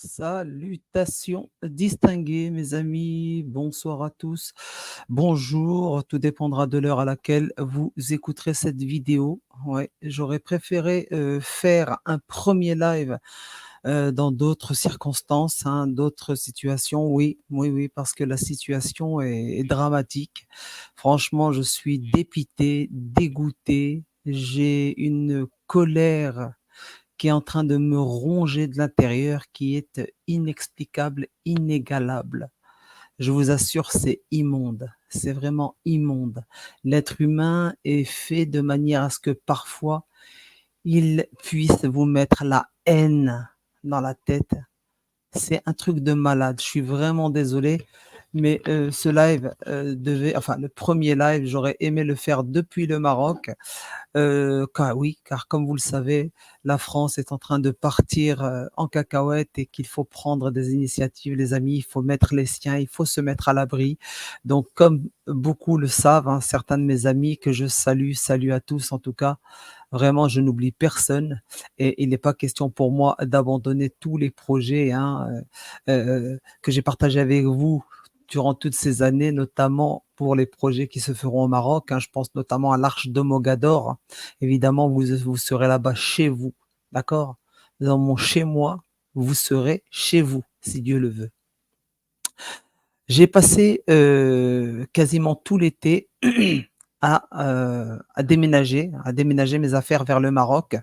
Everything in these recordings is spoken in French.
Salutations distinguées, mes amis. Bonsoir à tous. Bonjour. Tout dépendra de l'heure à laquelle vous écouterez cette vidéo. Ouais, j'aurais préféré faire un premier live dans d'autres circonstances, hein, d'autres situations. Oui, oui, oui, parce que la situation est dramatique. Franchement, je suis dépité, dégoûté. J'ai une colère qui est en train de me ronger de l'intérieur, qui est inexplicable, inégalable. Je vous assure, c'est immonde, c'est vraiment immonde. L'être humain est fait de manière à ce que parfois, il puisse vous mettre la haine dans la tête. C'est un truc de malade. Je suis vraiment désolé, mais ce live devait, enfin, le premier live, j'aurais aimé le faire depuis le Maroc. Car oui, car comme vous le savez, la France est en train de partir, en cacahuète et qu'il faut prendre des initiatives, les amis. Il faut mettre les siens, il faut se mettre à l'abri. Donc comme beaucoup le savent, hein, certains de mes amis que je salue, salut à tous en tout cas. Vraiment, je n'oublie personne et il n'est pas question pour moi d'abandonner tous les projets, hein, que j'ai partagés avec vous durant toutes ces années, notamment pour les projets qui se feront au Maroc, hein. Je pense notamment à l'Arche de Mogador. Évidemment, vous serez là-bas chez vous, d'accord? Dans mon chez moi, vous serez chez vous, si Dieu le veut. J'ai passé, quasiment tout l'été à déménager mes affaires vers le Maroc.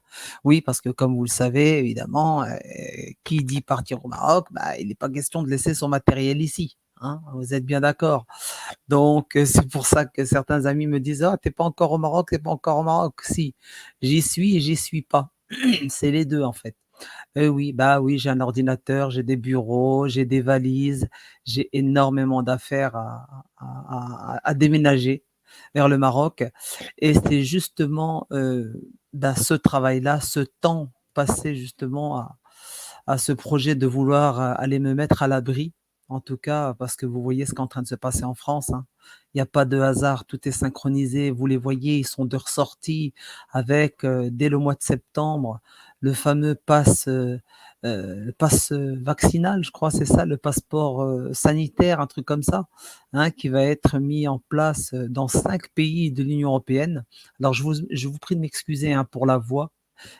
Oui, parce que comme vous le savez, évidemment, qui dit partir au Maroc, bah, il n'est pas question de laisser son matériel ici, hein, vous êtes bien d'accord? Donc c'est pour ça que certains amis me disent: «Ah, tu pas encore au Maroc, tu pas encore au Maroc». Si, j'y suis et j'y suis pas. C'est les 2 en fait. Oui, bah, oui, j'ai un ordinateur, j'ai des bureaux, j'ai des valises, j'ai énormément d'affaires à déménager vers le Maroc et c'est justement, bah, ce travail-là, ce temps passé justement à ce projet de vouloir, aller me mettre à l'abri, en tout cas, parce que vous voyez ce qui est en train de se passer en France, hein. Il y a pas de hasard, tout est synchronisé. Vous les voyez, ils sont de ressortis avec, dès le mois de septembre, le fameux pass, vaccinal, je crois, c'est ça, le passeport, sanitaire, un truc comme ça, hein, qui va être mis en place, dans 5 pays de l'Union européenne. Alors je vous prie de m'excuser, hein, pour la voix,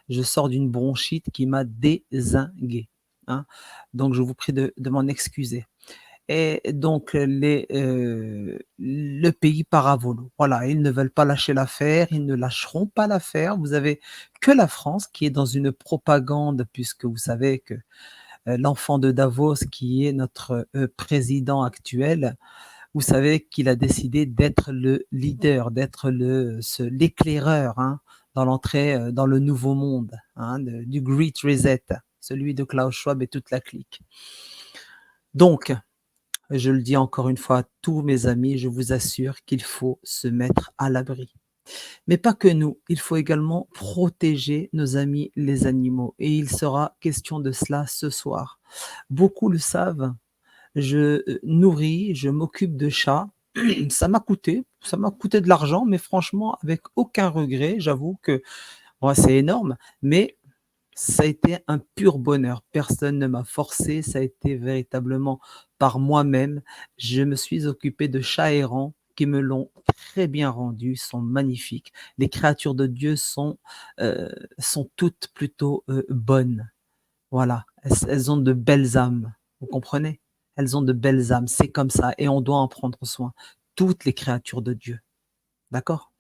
je sors d'une bronchite qui m'a dézingué, hein. Donc je vous prie de m'en excuser et donc le pays part à volo. Voilà, ils ne veulent pas lâcher l'affaire, ils ne lâcheront pas l'affaire. Vous avez que la France qui est dans une propagande puisque vous savez que, l'enfant de Davos qui est notre, président actuel, vous savez qu'il a décidé d'être le leader, d'être l'éclaireur, hein, dans l'entrée, dans le nouveau monde, hein, du Great Reset, celui de Klaus Schwab et toute la clique. Donc, je le dis encore une fois à tous mes amis, je vous assure qu'il faut se mettre à l'abri. Mais pas que nous, il faut également protéger nos amis les animaux et il sera question de cela ce soir. Beaucoup le savent, je, nourris, je m'occupe de chats. Ça m'a coûté de l'argent, mais franchement avec aucun regret. J'avoue que, ouais, c'est énorme, mais ça a été un pur bonheur. Personne ne m'a forcé, ça a été véritablement par moi-même. Je me suis occupé de chats errants qui me l'ont très bien rendu, sont magnifiques. Les créatures de Dieu heu, sont toutes plutôt, bonnes. Voilà, elles ont de belles âmes, vous comprenez? Elles ont de belles âmes, c'est comme ça et on doit en prendre soin. Toutes les créatures de Dieu, d'accord?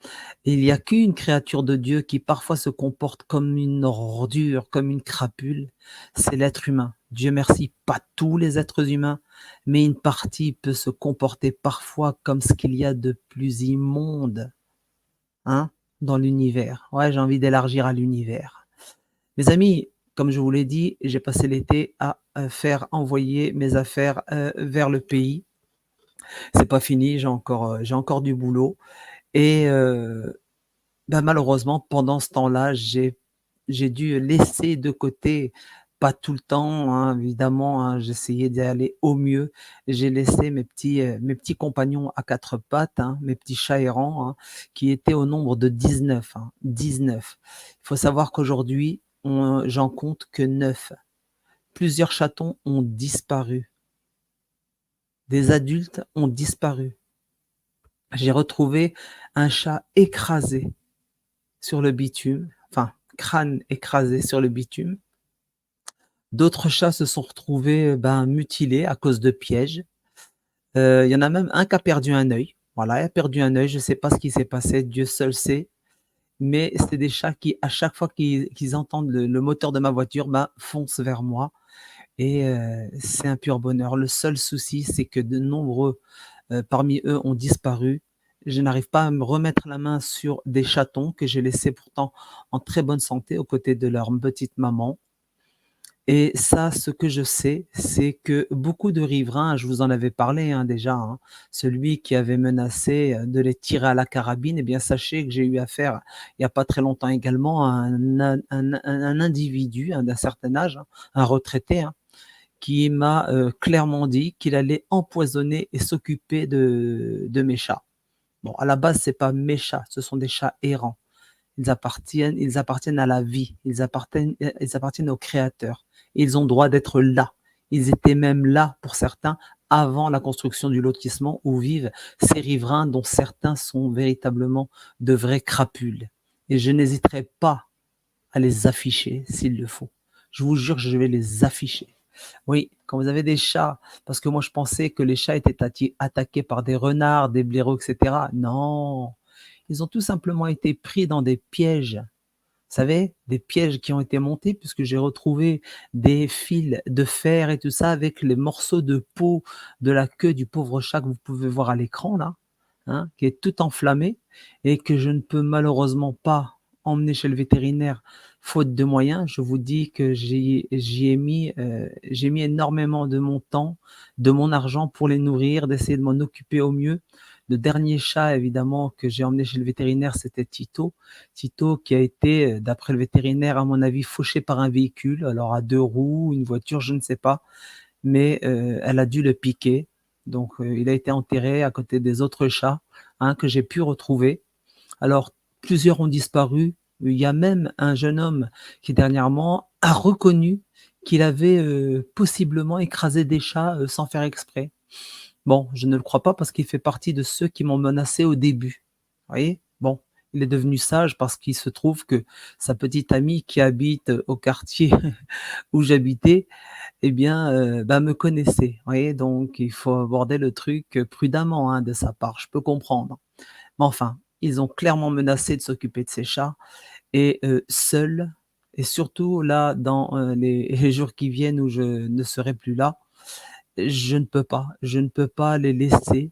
Et il y a qu'une créature de Dieu qui parfois se comporte comme une ordure, comme une crapule, c'est l'être humain. Dieu merci, pas tous les êtres humains, mais une partie peut se comporter parfois comme ce qu'il y a de plus immonde, hein, dans l'univers. Ouais, j'ai envie d'élargir à l'univers. Mes amis, comme je vous l'ai dit, j'ai passé l'été à, faire envoyer mes affaires, vers le pays. C'est pas fini, j'ai encore du boulot et bah, malheureusement pendant ce temps-là, j'ai dû laisser de côté, pas tout le temps, hein, évidemment, hein, j'essayais d'y aller au mieux. J'ai laissé mes petits compagnons à 4 pattes, hein, mes petits chats errants, hein, qui étaient au nombre de 19, hein, 19. Il faut savoir qu'aujourd'hui, j'en compte que 9. Plusieurs chatons ont disparu. Des adultes ont disparu. J'ai retrouvé un chat écrasé sur le bitume, enfin, crâne écrasé sur le bitume. D'autres chats se sont retrouvés, ben, mutilés à cause de pièges. Il y en a même un qui a perdu un œil. Voilà, il a perdu un œil, je ne sais pas ce qui s'est passé, Dieu seul sait. Mais c'est des chats qui, à chaque fois qu'ils entendent le moteur de ma voiture, ben, foncent vers moi et c'est un pur bonheur. Le seul souci, c'est que de nombreux, parmi eux ont disparu. Je n'arrive pas à me remettre la main sur des chatons que j'ai laissés pourtant en très bonne santé aux côtés de leur petite maman. Et ça, ce que je sais, c'est que beaucoup de riverains, je vous en avais parlé, hein, déjà, hein, celui qui avait menacé, de les tirer à la carabine, eh bien sachez que j'ai eu affaire, il y a pas très longtemps également, à un individu, hein, d'un certain âge, hein, un retraité, hein, qui m'a, clairement dit qu'il allait empoisonner et s'occuper de mes chats. Bon, à la base, c'est pas mes chats, ce sont des chats errants. Ils appartiennent à la vie, ils appartiennent au créateur. Ils ont droit d'être là. Ils étaient même là, pour certains, avant la construction du lotissement où vivent ces riverains dont certains sont véritablement de vrais crapules. Et je n'hésiterai pas à les afficher s'il le faut. Je vous jure que je vais les afficher. Oui, quand vous avez des chats, parce que moi je pensais que les chats étaient attaqués par des renards, des blaireaux, etc. Non, ils ont tout simplement été pris dans des pièges. Vous savez, des pièges qui ont été montés puisque j'ai retrouvé des fils de fer et tout ça avec les morceaux de peau de la queue du pauvre chat que vous pouvez voir à l'écran là, hein, qui est tout enflammé et que je ne peux malheureusement pas emmener chez le vétérinaire faute de moyens. Je vous dis que j'ai mis énormément de mon temps, de mon argent pour les nourrir, d'essayer de m'en occuper au mieux. Le dernier chat évidemment que j'ai emmené chez le vétérinaire, c'était Tito. Tito qui a été, d'après le vétérinaire, à mon avis, fauché par un véhicule, alors à 2 roues, une voiture, je ne sais pas, mais elle a dû le piquer. Donc il a été enterré à côté des autres chats, hein, que j'ai pu retrouver. Alors plusieurs ont disparu. Il y a même un jeune homme qui dernièrement a reconnu qu'il avait, possiblement écrasé des chats, sans faire exprès. Bon, je ne le crois pas parce qu'il fait partie de ceux qui m'ont menacé au début. Vous voyez? Bon, il est devenu sage parce qu'il se trouve que sa petite amie qui habite au quartier où j'habitais, eh bien, bah, me connaissait. Vous voyez? Donc il faut aborder le truc, prudemment, hein, de sa part, je peux comprendre. Mais enfin, ils ont clairement menacé de s'occuper de ces chats et seuls et surtout là dans, les jours qui viennent où je ne serai plus là, je ne peux pas les laisser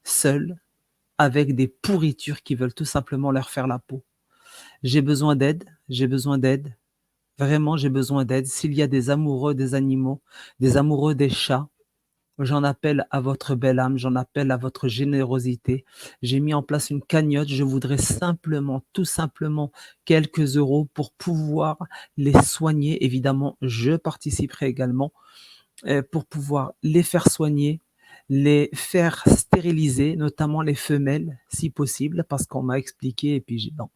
seuls avec des pourritures qui veulent tout simplement leur faire la peau. J'ai besoin d'aide, vraiment j'ai besoin d'aide. S'il y a des amoureux des animaux, des amoureux des chats, j'en appelle à votre belle âme, j'en appelle à votre générosité. J'ai mis en place une cagnotte, je voudrais simplement, tout simplement quelques euros pour pouvoir les soigner. Évidemment, je participerai également pour pouvoir les faire soigner, les faire stériliser, notamment les femelles, si possible, parce qu'on m'a expliqué et puis j'ai bon,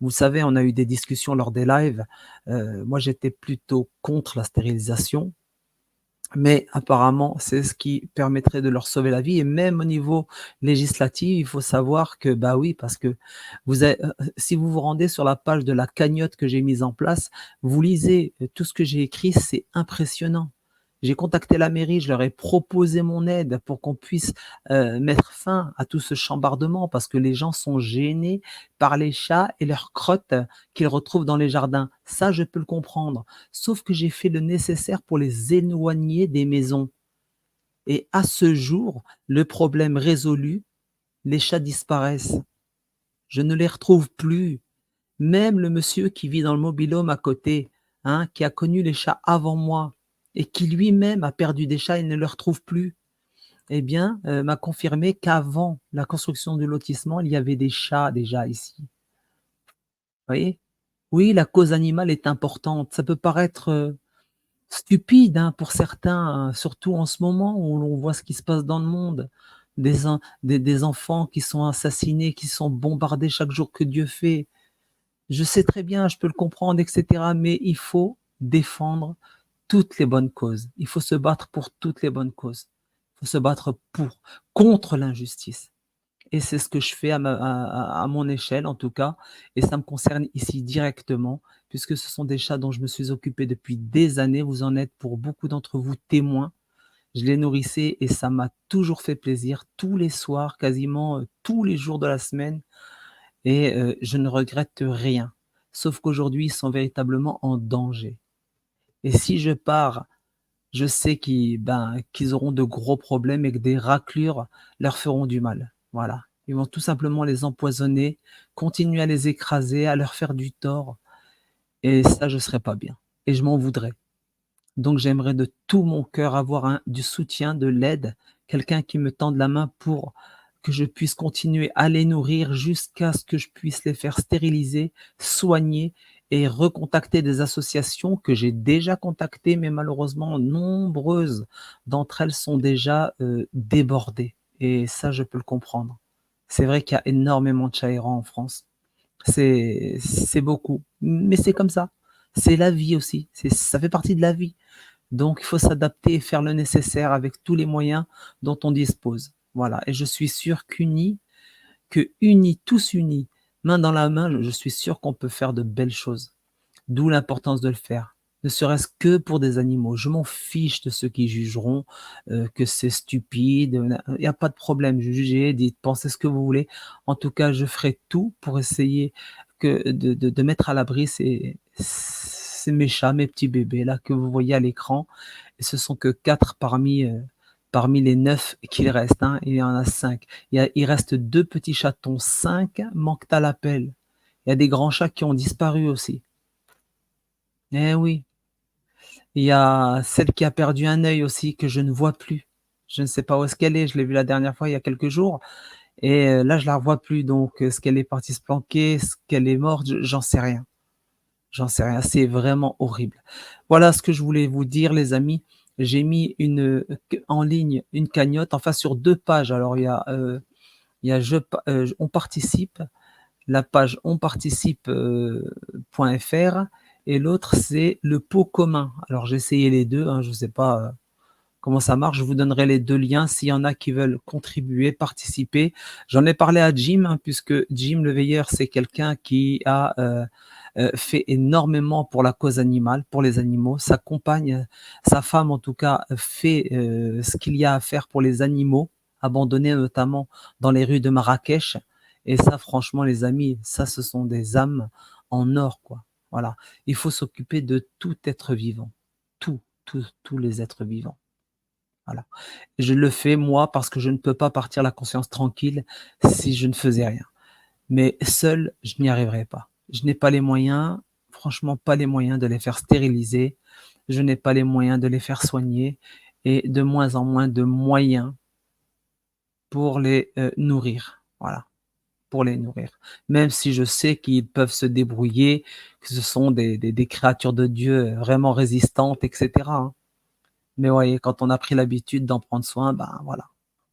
vous savez, on a eu des discussions lors des lives, moi j'étais plutôt contre la stérilisation, mais apparemment, c'est ce qui permettrait de leur sauver la vie et même au niveau législatif, il faut savoir que, bah, oui, parce que si vous vous rendez sur la page de la cagnotte que j'ai mise en place, vous lisez, tout ce que j'ai écrit, c'est impressionnant. J'ai contacté la mairie, je leur ai proposé mon aide pour qu'on puisse, mettre fin à tout ce chambardement parce que les gens sont gênés par les chats et leurs crottes, qu'ils retrouvent dans les jardins. Ça, je peux le comprendre. Sauf que j'ai fait le nécessaire pour les éloigner des maisons et à ce jour, le problème résolu, les chats disparaissent. Je ne les retrouve plus. Même le monsieur qui vit dans le mobil-home à côté, hein, qui a connu les chats avant moi et qui lui-même a perdu des chats et ne les retrouve plus, eh bien, m'a confirmé qu'avant la construction du lotissement, il y avait des chats déjà ici. Vous voyez? Oui, la cause animale est importante. Ça peut paraître, stupide, hein, pour certains, surtout en ce moment où l'on voit ce qui se passe dans le monde. Des enfants qui sont assassinés, qui sont bombardés chaque jour que Dieu fait. Je sais très bien, je peux le comprendre et cetera, mais il faut défendre toutes les bonnes causes. Il faut se battre pour toutes les bonnes causes. Il faut se battre contre l'injustice. Et c'est ce que je fais à mon échelle en tout cas, et ça me concerne ici directement, puisque ce sont des chats dont je me suis occupé depuis des années. Vous en êtes pour beaucoup d'entre vous témoins. Je les nourrissais et ça m'a toujours fait plaisir, tous les soirs, quasiment, tous les jours de la semaine, et je ne regrette rien. Sauf qu'aujourd'hui, ils sont véritablement en danger, et si je pars, je sais qu'ils auront de gros problèmes et que des raclures leur feront du mal. Voilà. Ils vont tout simplement les empoisonner, continuer à les écraser, à leur faire du tort, et ça, je serais pas bien et je m'en voudrais. Donc j'aimerais de tout mon cœur avoir du soutien, de l'aide, quelqu'un qui me tende la main pour que je puisse continuer à les nourrir jusqu'à ce que je puisse les faire stériliser, soigner et recontacter des associations que j'ai déjà contactées, mais malheureusement nombreuses d'entre elles sont déjà, débordées, et ça, je peux le comprendre. C'est vrai qu'il y a énormément de chats errants en France. C'est beaucoup, mais c'est comme ça. C'est la vie aussi, ça fait partie de la vie. Donc il faut s'adapter et faire le nécessaire avec tous les moyens dont on dispose. Voilà, et je suis sûr tous unis, main dans la main, je suis sûr qu'on peut faire de belles choses. D'où l'importance de le faire, ne serait-ce que pour des animaux. Je m'en fiche de ceux qui jugeront, que c'est stupide, il y a pas de problème, jugez, dites, pensez ce que vous voulez. En tout cas, je ferai tout pour essayer de mettre à l'abri mes chats, mes petits bébés là que vous voyez à l'écran, et ce sont que 4 parmi les 9 qu'il reste, hein, il y en a 5. Il reste 2 petits chatons, 5 manquent à l'appel. Il y a des grands chats qui ont disparu aussi. Eh oui, il y a celle qui a perdu un œil aussi que je ne vois plus. Je ne sais pas où est-ce qu'elle est, je l'ai vue la dernière fois il y a quelques jours, et là je la revois plus, donc est-ce qu'elle est partie se planquer? Est-ce qu'elle est morte? J'en sais rien. J'en sais rien, c'est vraiment horrible. Voilà ce que je voulais vous dire les amis. J'ai mis en ligne une cagnotte, enfin sur 2 pages. Alors il y a on participe, la page onparticipe, .fr, et l'autre c'est le pot commun. Alors j'ai essayé les 2, hein, je ne sais pas, comment ça marche. Je vous donnerai les 2 liens s'il y en a qui veulent contribuer, participer. J'en ai parlé à Jim, hein, puisque Jim le veilleur, c'est quelqu'un qui a, fait énormément pour la cause animale, pour les animaux. Sa compagne, sa femme en tout cas, fait, ce qu'il y a à faire pour les animaux abandonnés, notamment dans les rues de Marrakech, et ça franchement les amis, ça ce sont des âmes en or, quoi. Voilà. Il faut s'occuper de tout être vivant. Tous les êtres vivants. Voilà. Je le fais moi parce que je ne peux pas partir la conscience tranquille si je ne faisais rien. Mais seul, je n'y arriverai pas. Je n'ai pas les moyens, franchement pas les moyens de les faire stériliser. Je n'ai pas les moyens de les faire soigner, et de moins en moins de moyens pour les, nourrir. Voilà, pour les nourrir. Même si je sais qu'ils peuvent se débrouiller, que ce sont des créatures de Dieu, vraiment résistantes et cetera, hein. Mais vous voyez, quand on a pris l'habitude d'en prendre soin, ben voilà,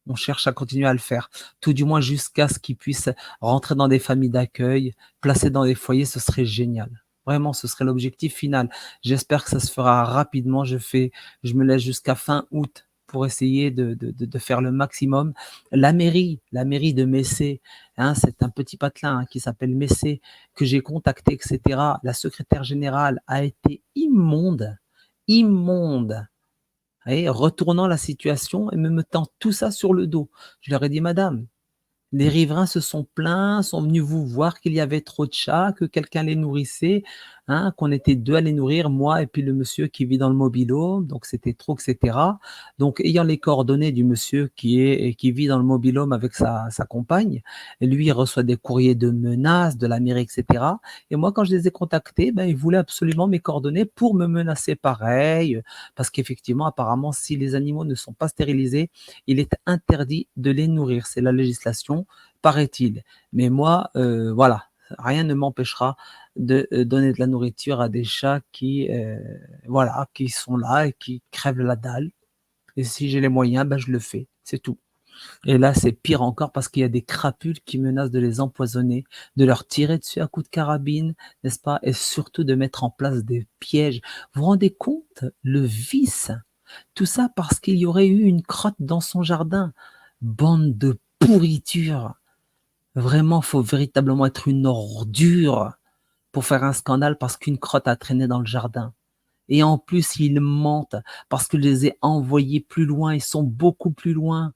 on cherche à continuer à le faire. Tout du moins jusqu'à ce qu'ils puissent rentrer dans des familles d'accueil, placés dans des foyers, ce serait génial. Vraiment, ce serait l'objectif final. J'espère que ça se fera rapidement. Je me laisse jusqu'à fin août pour essayer de faire le maximum. La mairie de Messé, hein, c'est un petit patelin, hein, qui s'appelle Messé, que j'ai contacté, etc. La secrétaire générale a été immonde, immonde. Et retournant la situation et me mettant tout ça sur le dos. Je leur ai dit: «Madame, les riverains se sont plaints, sont venus vous voir qu'il y avait trop de chats, que quelqu'un les nourrissait, hein, qu'on était 2 à les nourrir, moi et puis le monsieur qui vit dans le mobil-home, donc c'était trop, et cetera». Donc ayant les coordonnées du monsieur qui vit dans le mobil-home avec sa compagne, et lui, il reçoit des courriers de menaces de la mairie, et cetera. Et moi, quand je les ai contactés, ben, ils voulaient absolument mes coordonnées pour me menacer pareil, parce qu'effectivement, apparemment, si les animaux ne sont pas stérilisés, il est interdit de les nourrir. C'est la législation, paraît-il. Mais moi, voilà, rien ne m'empêchera de donner de la nourriture à des chats voilà, qui sont là et qui crèvent la dalle. Et si j'ai les moyens, ben, je le fais, c'est tout. Et là, c'est pire encore parce qu'il y a des crapules qui menacent de les empoisonner, de leur tirer dessus à coups de carabine, n'est-ce pas? Et surtout de mettre en place des pièges. Vous vous rendez compte? Le vice, tout ça parce qu'il y aurait eu une crotte dans son jardin. Bande de pourriture. Vraiment, faut véritablement être une ordure pour faire un scandale parce qu'une crotte a traîné dans le jardin. Et en plus, ils mentent parce que je les ai envoyés plus loin, ils sont beaucoup plus loin.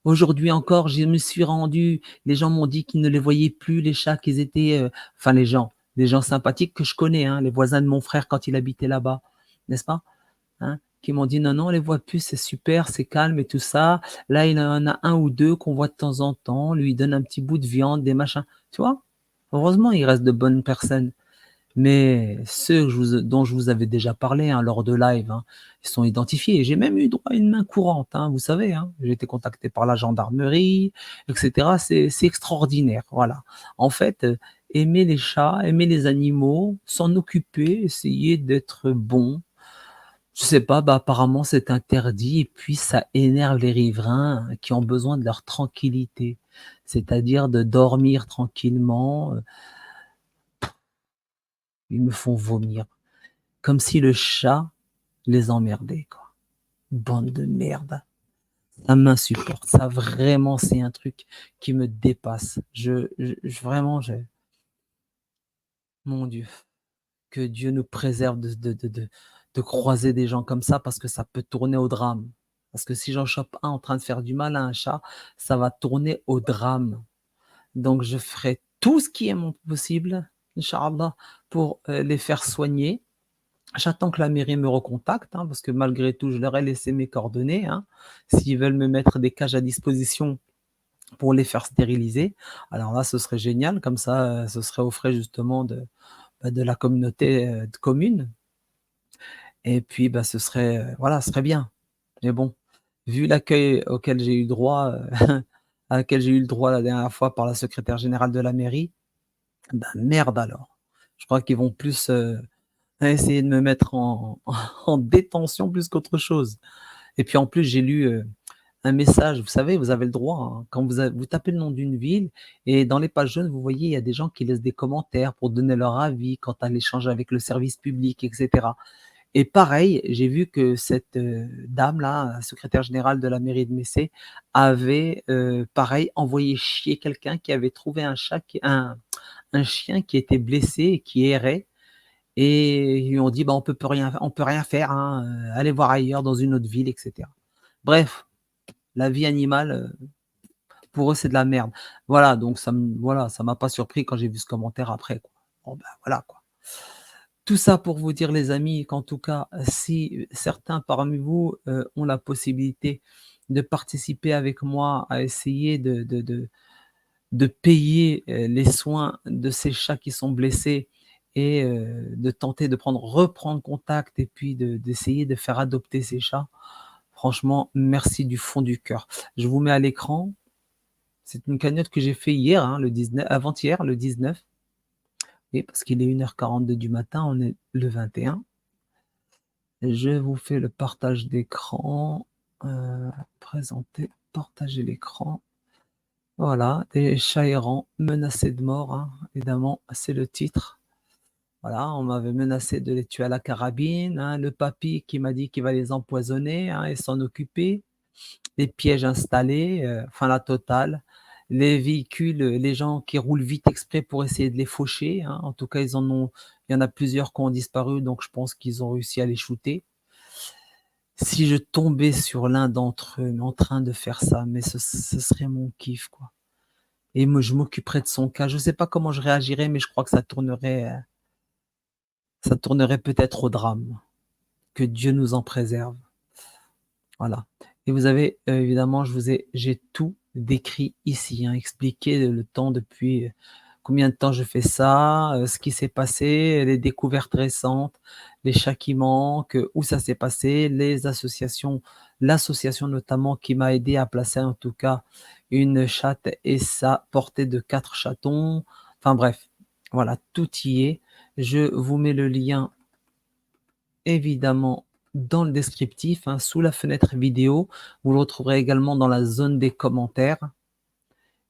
Aujourd'hui encore, je me suis rendu, les gens m'ont dit qu'ils ne les voyaient plus, les chats, qu'ils étaient, enfin les gens sympathiques que je connais, hein, les voisins de mon frère quand il habitait là-bas, n'est-ce pas? Hein? Qui m'ont dit: «Non, non, on les voit plus, c'est super, c'est calme et tout ça. Là, il y en a un ou 2 qu'on voit de temps en temps, on lui donne un petit bout de viande, des machins». Tu vois? Heureusement, il reste de bonnes personnes. Mais ceux que dont je vous avais déjà parlé, hein, lors de live, hein, ils sont identifiés. J'ai même eu droit à une main courante, hein, vous savez, hein. J'ai été contacté par la gendarmerie et cetera. C'est extraordinaire, voilà. En fait, aimer les chats, aimer les animaux, s'en occuper, essayer d'être bon, je sais pas, bah, apparemment c'est interdit et puis ça énerve les riverains qui ont besoin de leur tranquillité. C'est-à-dire de dormir tranquillement, ils me font vomir. Comme si le chat les emmerdait, quoi. Bande de merde. Ça m'insupporte. Ça vraiment, c'est un truc qui me dépasse. Vraiment, mon Dieu, que Dieu nous préserve de croiser des gens comme ça parce que ça peut tourner au drame. Parce que si j'en chope un en train de faire du mal à un chat, ça va tourner au drame. Donc je ferai tout ce qui est mon possible, inch'Allah, pour, les faire soigner. J'attends que la mairie me recontacte, hein, parce que malgré tout, je leur ai laissé mes coordonnées, hein. S'ils veulent me mettre des cages à disposition pour les faire stériliser, alors là, ce serait génial, comme ça, ce serait aux frais justement de la communauté, de communes et puis, bah, ce serait, voilà, ce serait bien. Mais bon, vu l'accueil auquel j'ai eu droit, à laquelle j'ai eu le droit la dernière fois par la secrétaire générale de la mairie, bah, merde alors. Je crois qu'ils vont plus, essayer de me mettre en détention plus qu'autre chose. Et puis en plus, j'ai lu, un message, vous savez, vous avez le droit, hein, quand vous tapez le nom d'une ville et dans les pages jaunes, vous voyez, il y a des gens qui laissent des commentaires pour donner leur avis quant à l'échange avec le service public et cetera. Et pareil, j'ai vu que cette, dame-là, secrétaire générale de la mairie de Messé, avait, pareil, envoyé chier quelqu'un qui avait trouvé un chien qui était blessé et qui errait et ils lui ont dit: «Bah, on peut rien faire, hein, allez voir ailleurs dans une autre ville» et cetera. Bref, la vie animale, pour eux, c'est de la merde. Voilà, ça m'a pas surpris quand j'ai vu ce commentaire après, quoi. Bon, bah, voilà, quoi. Tout ça pour vous dire, les amis, qu'en tout cas, si certains parmi vous, ont la possibilité de participer avec moi à essayer de payer, les soins de ces chats qui sont blessés et de tenter de reprendre contact et puis d'essayer de faire adopter ces chats. Franchement, merci du fond du cœur. Je vous mets à l'écran, c'est une cagnotte que j'ai fait hier, hein, le 19 avant-hier, le 19. Oui, parce qu'il est 1h42 du matin, on est le 21. Je vous fais le partage d'écran, présenter, partager l'écran. Voilà, des chats errants menacés de mort, hein, évidemment, c'est le titre. Voilà, on m'avait menacé de les tuer à la carabine, hein, le papy qui m'a dit qu'il va les empoisonner, hein, et s'en occuper. Les pièges installés, enfin la totale. Les véhicules, les gens qui roulent vite exprès pour essayer de les faucher, hein. En tout cas, il y en a plusieurs qui ont disparu, donc je pense qu'ils ont réussi à les shooter. Si je tombais sur l'un d'entre eux, mais en train de faire ça, mais ce serait mon kiff, quoi. Et moi, je m'occuperais de son cas. Je sais pas comment je réagirais, mais je crois que ça tournerait peut-être au drame. Que Dieu nous en préserve. Voilà. Et vous avez, évidemment, j'ai tout décrit ici, hein, expliqué le temps depuis, combien de temps je fais ça, ce qui s'est passé, les découvertes récentes, les chats qui manquent, où ça s'est passé, les associations, l'association notamment qui m'a aidé à placer en tout cas une chatte et sa portée de 4 chatons. Enfin bref, voilà, tout y est. Je vous mets le lien évidemment dans le descriptif, hein, sous la fenêtre vidéo. Vous le retrouverez également dans la zone des commentaires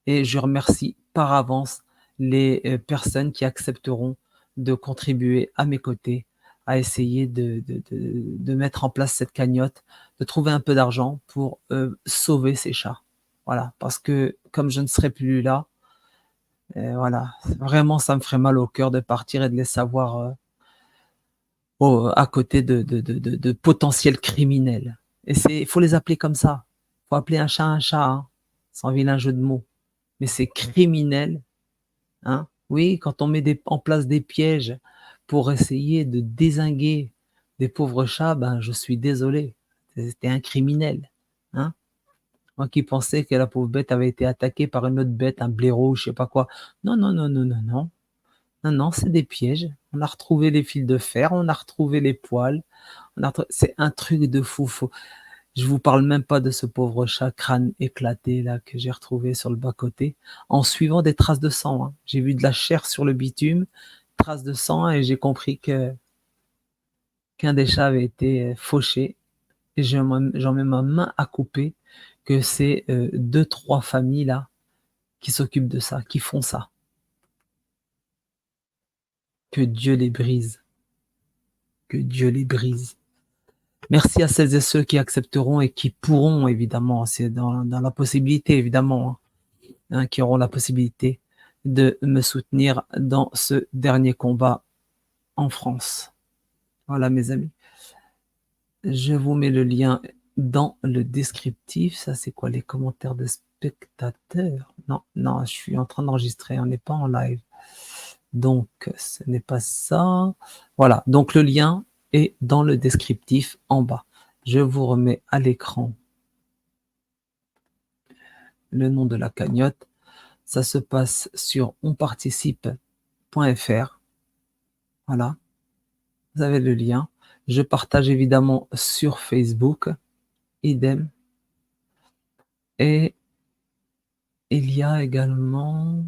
et je remercie par avance les, personnes qui accepteront de contribuer à mes côtés, à essayer de mettre en place cette cagnotte, de trouver un peu d'argent pour, sauver ces chats. Voilà, parce que comme je ne serai plus là, voilà, vraiment ça me ferait mal au cœur de partir et de les savoir, à côté de potentiels criminels et il faut les appeler comme ça. Il faut appeler un chat, hein, sans vilain jeu de mots. Mais c'est criminel, hein. Oui, quand on met en place des pièges pour essayer de dézinguer des pauvres chats, ben, je suis désolé, tu un criminel, hein. Moi qui pensais que la pauvre bête avait été attaquée par une autre bête, un blaireau ou je sais pas quoi. Non, non, non, non, non, non. Non, non, c'est des pièges. On a retrouvé les fils de fer, on a retrouvé les poils, on a retrouvé c'est un truc de fou, je vous parle même pas de ce pauvre chat crâne éclaté là que j'ai retrouvé sur le bas-côté, en suivant des traces de sang, hein. J'ai vu de la chair sur le bitume, traces de sang et j'ai compris que qu'un des chats avait été, fauché et j'en mets ma main à couper que c'est, 2-3 familles là qui s'occupent de ça, qui font ça. Que Dieu les brise, que Dieu les brise. Merci à celles et ceux qui accepteront et qui pourront évidemment, c'est dans la possibilité évidemment, hein, qui auront la possibilité de me soutenir dans ce dernier combat en France. Voilà mes amis. Je vous mets le lien dans le descriptif. Ça c'est quoi? Les commentaires de spectateurs? Non, non, je suis en train d'enregistrer, on n'est pas en live. Donc ce n'est pas ça. Voilà, donc le lien est dans le descriptif en bas. Je vous remets à l'écran le nom de la cagnotte. Ça se passe sur onparticipe.fr. Voilà, vous avez le lien. Je partage évidemment sur Facebook, idem. Et il y a également,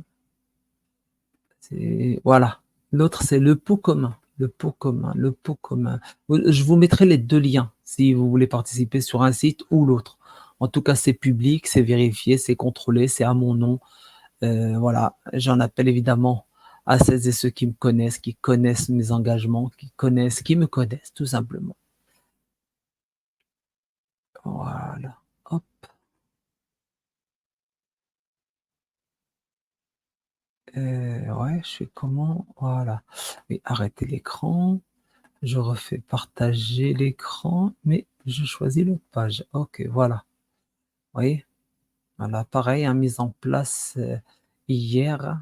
voilà, l'autre c'est le pot commun. Le pot commun, le pot commun. Je vous mettrai les deux liens si vous voulez participer sur un site ou l'autre. En tout cas, c'est public, c'est vérifié, c'est contrôlé, c'est à mon nom. Voilà, j'en appelle évidemment à celles et ceux qui me connaissent, qui connaissent mes engagements, qui me connaissent tout simplement. Voilà, hop. Ouais, je fais comment? Voilà. Oui, arrêter l'écran. Je refais partager l'écran, mais je choisis l'autre page. OK, voilà. Vous voyez? Voilà, pareil, hein, mise en place, hier.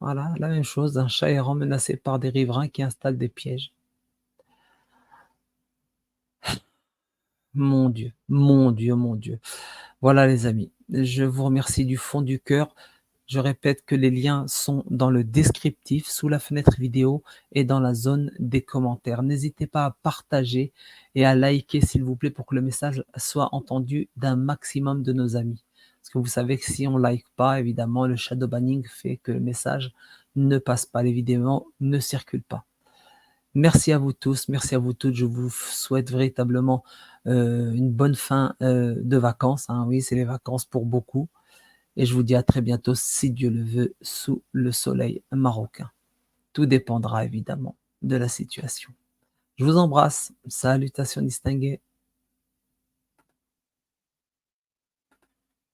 Voilà, la même chose, un chat errant menacé par des riverains qui installent des pièges. Mon Dieu, mon Dieu, mon Dieu. Voilà les amis, je vous remercie du fond du cœur. Je répète que les liens sont dans le descriptif, sous la fenêtre vidéo et dans la zone des commentaires. N'hésitez pas à partager et à liker s'il vous plaît pour que le message soit entendu d'un maximum de nos amis. Parce que vous savez que si on like pas, évidemment, le shadow banning fait que le message ne passe pas, les vidéos ne circulent pas. Merci à vous tous, merci à vous toutes. Je vous souhaite véritablement, une bonne fin, de vacances, hein. Oui, c'est les vacances pour beaucoup et je vous dis à très bientôt, si Dieu le veut, sous le soleil marocain. Tout dépendra évidemment de la situation. Je vous embrasse. Salutations distinguées.